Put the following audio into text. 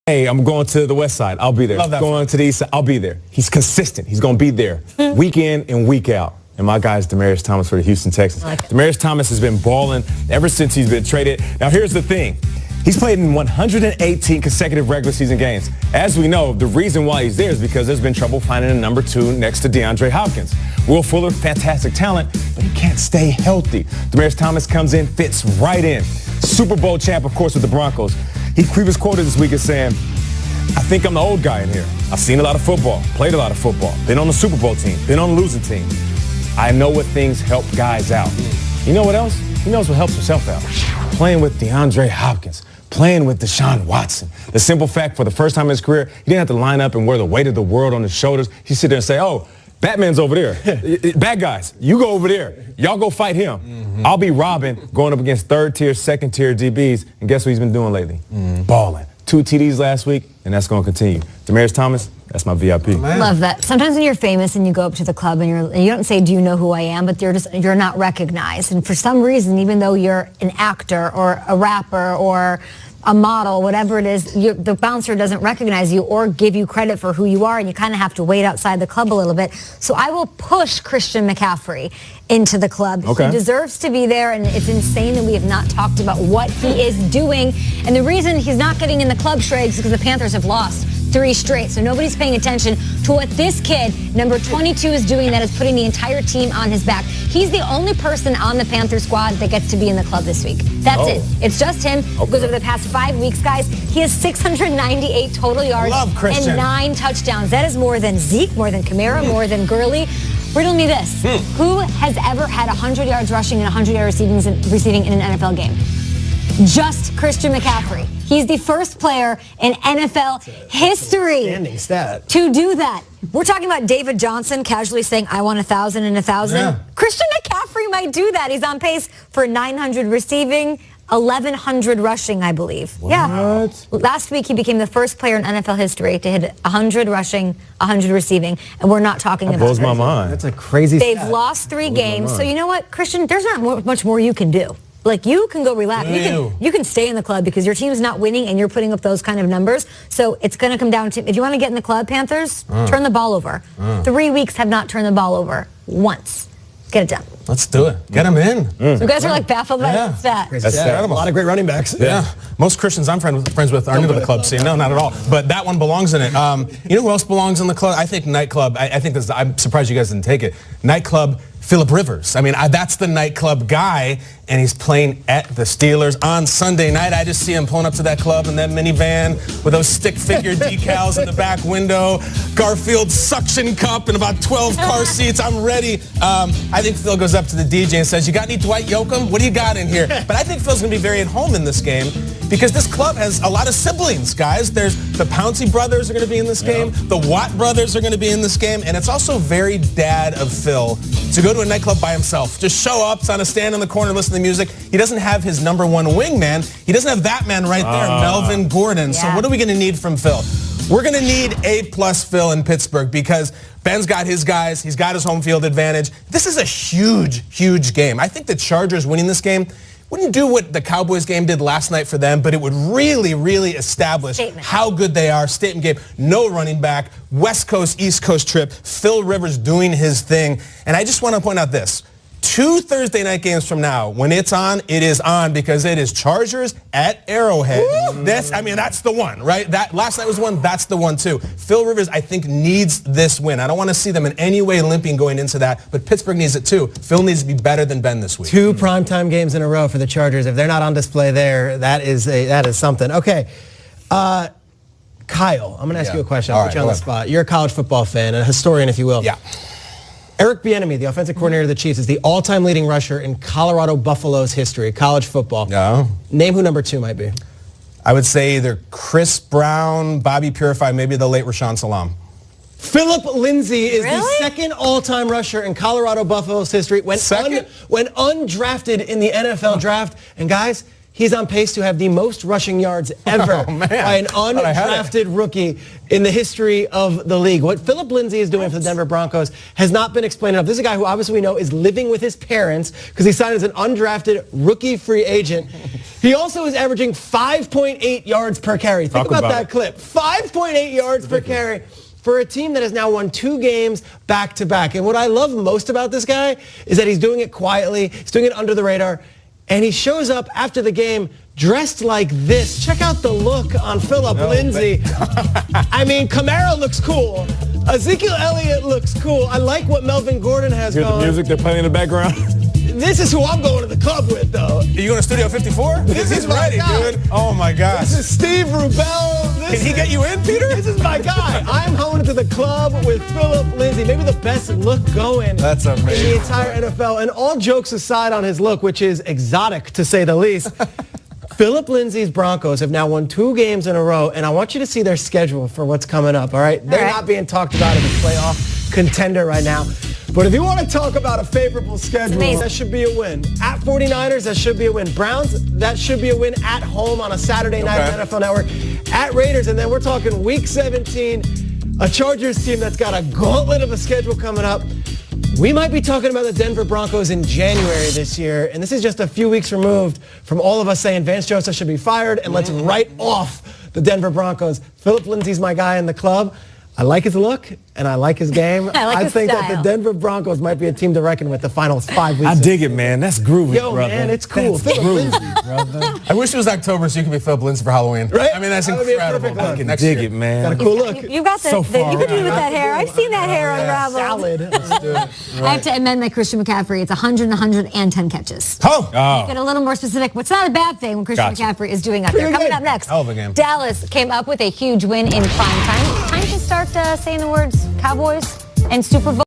Hey, I'm going to the west side. I'll be there. Love that. Going to the east side. I'll be there. He's consistent. He's going to be there week in and week out. And my guy is Demaryius Thomas for the Houston Texans. Demaryius Thomas has been balling ever since he's been traded. Now, here's the thing. He's played in 118 consecutive regular season games. As we know, the reason why he's there is because there's been trouble finding a number 2 next to DeAndre Hopkins. Will Fuller, fantastic talent, but he can't stay healthy. Demaryius Thomas comes in, fits right in. Super Bowl champ, of course, with the Broncos. He was quoted this week as saying, I think I'm the old guy in here. I've seen a lot of football, played a lot of football, been on the Super Bowl team, been on the losing team. I know what things help guys out. You know what else? He knows what helps himself out. Playing with DeAndre Hopkins, playing with Deshaun Watson. The simple fact, for the first time in his career, he didn't have to line up and wear the weight of the world on his shoulders. He sit there and say, oh, Batman's over there. Bad guys, you go over there. Y'all go fight him. I'll be Robin going up against third-tier, second-tier DBs. And guess what he's been doing lately? Balling. 2 TDs last week, and that's going to continue. Demaryius Thomas, that's my VIP. Love that. Sometimes when you're famous and you go up to the club and you don't say, do you know who I am, but you're not recognized. And for some reason, even though you're an actor or a rapper or a model, whatever it is, the bouncer doesn't recognize you or give you credit for who you are, and you kind of have to wait outside the club a little bit. So I will push Christian McCaffrey into the club. Okay. He deserves to be there, and it's insane that we have not talked about what he is doing. And the reason he's not getting in the club, Schrags, is because the Panthers have lost 3 straight. So nobody's paying attention to what this kid, number 22, is doing that is putting the entire team on his back. He's the only person on the Panther squad that gets to be in the club this week. That's it. It's just him. Because over the past 5 weeks, guys, he has 698 total yards and 9 touchdowns. That is more than Zeke, more than Kamara, more than Gurley. Riddle me this. Who has ever had 100 yards rushing and 100 yards receiving in an NFL game? Just Christian McCaffrey. He's the first player in NFL history to do that. We're talking about David Johnson casually saying, I want 1,000 and 1,000. Yeah. Christian McCaffrey might do that. He's on pace for 900 receiving, 1,100 rushing, I believe. What? Yeah. Last week, he became the first player in NFL history to hit 100 rushing, 100 receiving, and we're not talking about that. Blows my mind. That's a crazy They've lost 3 games, so you know what, Christian, there's not much more you can do. Like, you can go relax. You can stay in the club because your team's not winning and you're putting up those kind of numbers. So it's going to come down to, if you want to get in the club, Panthers, turn the ball over. 3 weeks have not turned the ball over once. Get it done. Let's do it. Get them in. So you guys are like baffled by that stat. That's a lot of great running backs. Yeah. Most Christians I'm friends with are new to the club scene. No, not at all. But that one belongs in it. You know who else belongs in the club? I think nightclub. I think this. I'm surprised you guys didn't take it. Nightclub Phillip Rivers. I mean, that's the nightclub guy, and he's playing at the Steelers on Sunday night. I just see him pulling up to that club in that minivan with those stick figure decals in the back window, Garfield suction cup, and about 12 car seats. I'm ready. I think Phil goes up to the DJ and says, you got any Dwight Yoakam? What do you got in here? But I think Phil's going to be very at home in this game because this club has a lot of siblings, guys. There's the Pouncey brothers are going to be in this game. The Watt brothers are going to be in this game. And it's also very dad of Phil to go to a nightclub by himself. Just show up, on a stand in the corner, listen to the music. He doesn't have his number 1 wingman. He doesn't have that man right there, Melvin Gordon. So what are we going to need from Phil? We're going to need A+ Phil in Pittsburgh because Ben's got his guys. He's got his home field advantage. This is a huge, huge game. I think the Chargers winning this game wouldn't do what the Cowboys game did last night for them, but it would really, really establish how good they are. Statement game, no running back, West Coast, East Coast trip, Phil Rivers doing his thing. And I just want to point out this. 2 Thursday night games from now, when it's on, it is on because it is Chargers at Arrowhead. That's the one, right? That last night was one. That's the one too. Phil Rivers, I think, needs this win. I don't want to see them in any way limping going into that, but Pittsburgh needs it too. Phil needs to be better than Ben this week. 2 primetime games in a row for the Chargers. If they're not on display there, that is something. Okay. Kyle, I'm going to ask you a question. I'll put you on the spot. You're a college football fan, a historian, if you will. Yeah. Eric Bieniemy, the offensive coordinator of the Chiefs, is the all-time leading rusher in Colorado Buffalo's history, college football. Yeah. Name who number 2 might be. I would say either Chris Brown, Bobby Purify, maybe the late Rashaan Salam. Philip Lindsay is the second all-time rusher in Colorado Buffalo's history when undrafted in the NFL draft. And guys, he's on pace to have the most rushing yards ever by an undrafted rookie in the history of the league. What Philip Lindsay is doing for the Denver Broncos has not been explained enough. This is a guy who obviously we know is living with his parents because he signed as an undrafted rookie free agent. He also is averaging 5.8 yards per carry. Think about that clip. 5.8 yards per carry for a team that has now won 2 games back-to-back. And what I love most about this guy is that he's doing it quietly. He's doing it under the radar. And he shows up after the game dressed like this. Check out the look on Philip Lindsay. I mean, Kamara looks cool. Ezekiel Elliott looks cool. I like what Melvin Gordon has Hear going. the music they're playing in the background? This is who I'm going to the club with, though. Are you going to Studio 54? This is my ready, guy. dude. Oh, my gosh. This is Steve Rubel. Can he get you in, Peter? This is my guy. I'm going to the club with Philip Lindsay. Maybe the best look going That's in amazing. the entire NFL. And all jokes aside on his look, which is exotic to say the least, Philip Lindsay's Broncos have now won 2 games in a row, and I want you to see their schedule for what's coming up, all right? They're not being talked about as a playoff contender right now. But if you want to talk about a favorable schedule, that should be a win. At 49ers, that should be a win. Browns, that should be a win at home on a Saturday night on NFL Network. At Raiders, and then we're talking Week 17, a Chargers team that's got a gauntlet of a schedule coming up. We might be talking about the Denver Broncos in January this year, and this is just a few weeks removed from all of us saying Vance Joseph should be fired, and let's write off the Denver Broncos. Philip Lindsay's my guy in the club. I like his look, and I like his game. I think that the Denver Broncos might be a team to reckon with the final 5 weeks. I dig it, man. That's groovy, Yo, brother. man, it's cool. That's Philip Lindsay. brother. I wish it was October so you could be Philip Lindsay for Halloween. Right? I mean, that's That would be a incredible. perfect look. I can Next dig year. it, man. Got a cool look. You got So you far could do with that hair. I've seen that hair unravel. Salad. Let's do it. I have to amend my Christian McCaffrey. It's 100 and 110 catches. Oh. Get a little more specific. What's not a bad thing when Christian McCaffrey is doing out there. Coming up next, Hell of a game. Dallas came up with a huge win in prime time. Time to start saying the words Cowboys and Super Bowl.